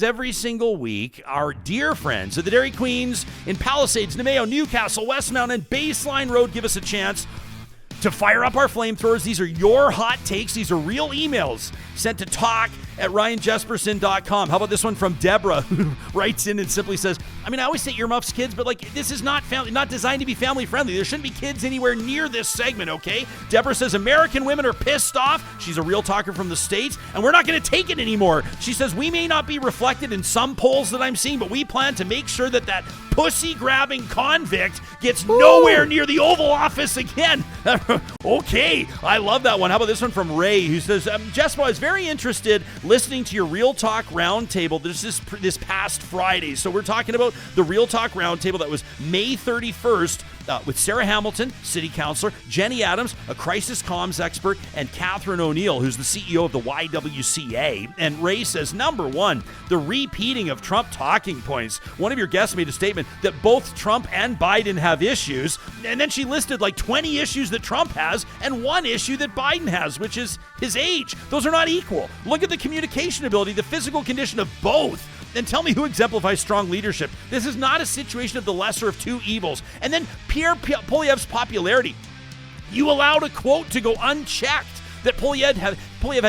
Every single week, our dear friends at the Dairy Queens in Palisades, Namao, Newcastle, Westmount, and Baseline Road give us a chance to fire up our flamethrowers. These are your hot takes. These are real emails sent to talk@ryanjesperson.com. How about this one from Debra, who writes in and simply says, I always say earmuffs, kids, but this is not designed to be family friendly. There shouldn't be kids anywhere near this segment, okay? Debra says American women are pissed off. She's a real talker from the States, and we're not going to take it anymore. She says we may not be reflected in some polls that I'm seeing, but we plan to make sure that pussy-grabbing convict gets nowhere near the Oval Office again. Okay, I love that one. How about this one from Ray, who says, Jespo, I was very interested listening to your Real Talk Roundtable this past Friday. So we're talking about the Real Talk Roundtable that was May 31st with Sarah Hamilton, City Councilor, Jenny Adams, a crisis comms expert, and Catherine O'Neill, who's the CEO of the YWCA. And Ray says, number one, the repeating of Trump talking points. One of your guests made a statement that both Trump and Biden have issues, and then she listed 20 issues that Trump has and one issue that Biden has, which is his age. Those are not equal. Look at the communication ability, the physical condition of both, and tell me who exemplifies strong leadership. This is not a situation of the lesser of two evils. And then Pierre Poilievre's popularity. You allowed a quote to go unchecked that Poilievre had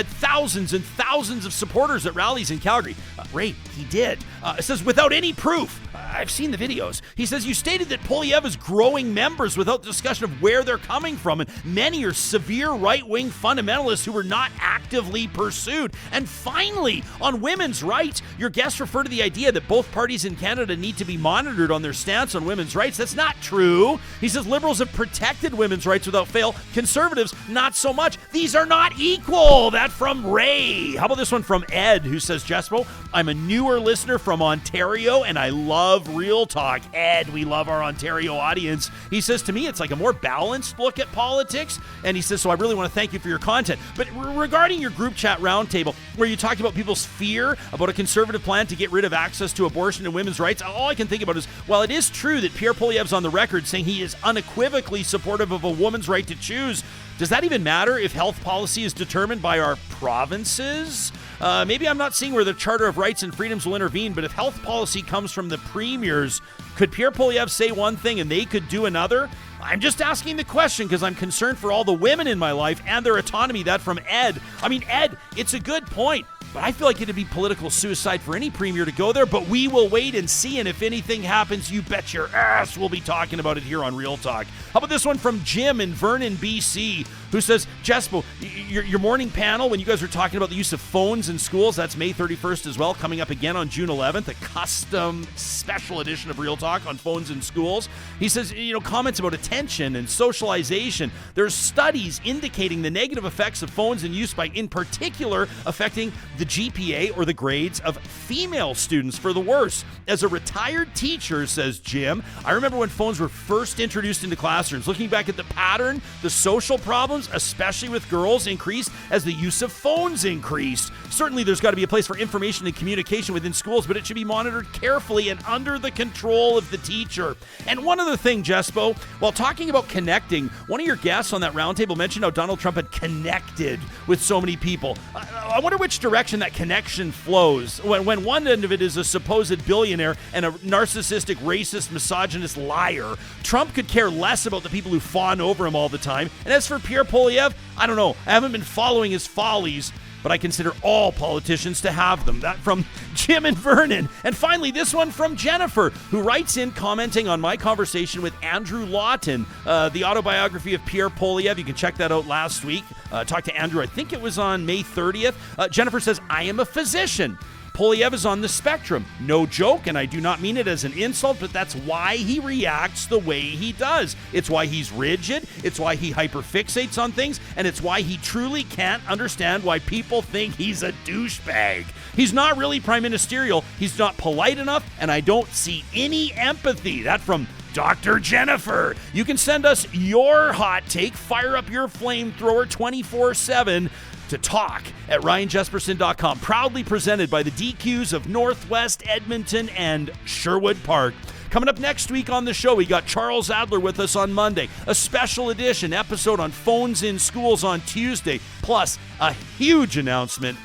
thousands and thousands of supporters at rallies in Calgary. Ray, he did. It says, without any proof. I've seen the videos. He says, you stated that Poilievre is growing members without discussion of where they're coming from, and many are severe right-wing fundamentalists who were not actively pursued. And finally, on women's rights, your guests refer to the idea that both parties in Canada need to be monitored on their stance on women's rights. That's not true. He says liberals have protected women's rights without fail. Conservatives, not so much. These are not equal. That from Ray. How about this one from Ed, who says, Jespo, I'm a newer listener from Ontario, and I love Real Talk. Ed, we love our Ontario audience. He says, to me, it's like a more balanced look at politics. And he says, so I really want to thank you for your content. But regarding your group chat roundtable, where you talked about people's fear about a conservative plan to get rid of access to abortion and women's rights, all I can think about is, while it is true that Pierre Poilievre's on the record saying he is unequivocally supportive of a woman's right to choose, does that even matter if health policy is determined by our provinces? Maybe I'm not seeing where the Charter of Rights and Freedoms will intervene, but if health policy comes from the premiers, could Pierre Poilievre say one thing and they could do another? I'm just asking the question because I'm concerned for all the women in my life and their autonomy. That from Ed. Ed, it's a good point, but I feel like it'd be political suicide for any premier to go there, but we will wait and see, and if anything happens, you bet your ass we'll be talking about it here on Real Talk. How about this one from Jim in Vernon, BC, who says, Jespo, your morning panel, when you guys were talking about the use of phones in schools, that's May 31st as well, coming up again on June 11th, a custom special edition of Real Talk on phones in schools. He says, comments about attention and socialization. There's studies indicating the negative effects of phones in use by, in particular, affecting the GPA or the grades of female students for the worse. As a retired teacher, says Jim, I remember when phones were first introduced into classrooms. Looking back at the pattern, the social problems, especially with girls, increased as the use of phones increased. Certainly there's got to be a place for information and communication within schools, but it should be monitored carefully and under the control of the teacher. And one other thing, Jespo, while talking about connecting, one of your guests on that roundtable mentioned how Donald Trump had connected with so many people. I wonder which direction that connection flows. When one end of it is a supposed billionaire and a narcissistic, racist, misogynist liar, Trump could care less about the people who fawn over him all the time. And as for Pierre Poilievre, I don't know. I haven't been following his follies, but I consider all politicians to have them. That from Jim and Vernon. And finally, this one from Jennifer, who writes in commenting on my conversation with Andrew Lawton, the autobiography of Pierre Poilievre. You can check that out last week. Talked to Andrew, I think it was on May 30th. Jennifer says, I am a physician. Poilievre is on the spectrum. No joke, and I do not mean it as an insult, but that's why he reacts the way he does. It's why he's rigid, it's why he hyperfixates on things, and it's why he truly can't understand why people think he's a douchebag. He's not really prime ministerial, he's not polite enough, and I don't see any empathy. That from Dr. Jennifer. You can send us your hot take, fire up your flamethrower 24/7 to talk@ryanjesperson.com. Proudly presented by the DQs of Northwest Edmonton and Sherwood Park. Coming up next week on the show, we got Charles Adler with us on Monday, a special edition episode on phones in schools on Tuesday, plus a huge announcement,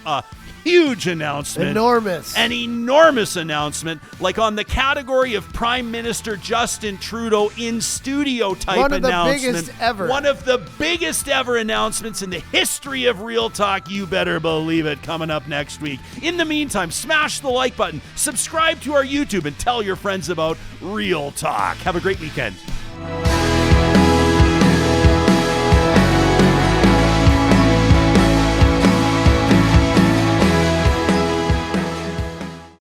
huge announcement. Enormous. An enormous announcement, like on the category of Prime Minister Justin Trudeau in studio type announcement. One of the biggest ever. One of the biggest ever announcements in the history of Real Talk. You better believe it, coming up next week. In the meantime, smash the like button, subscribe to our YouTube, and tell your friends about Real Talk. Have a great weekend.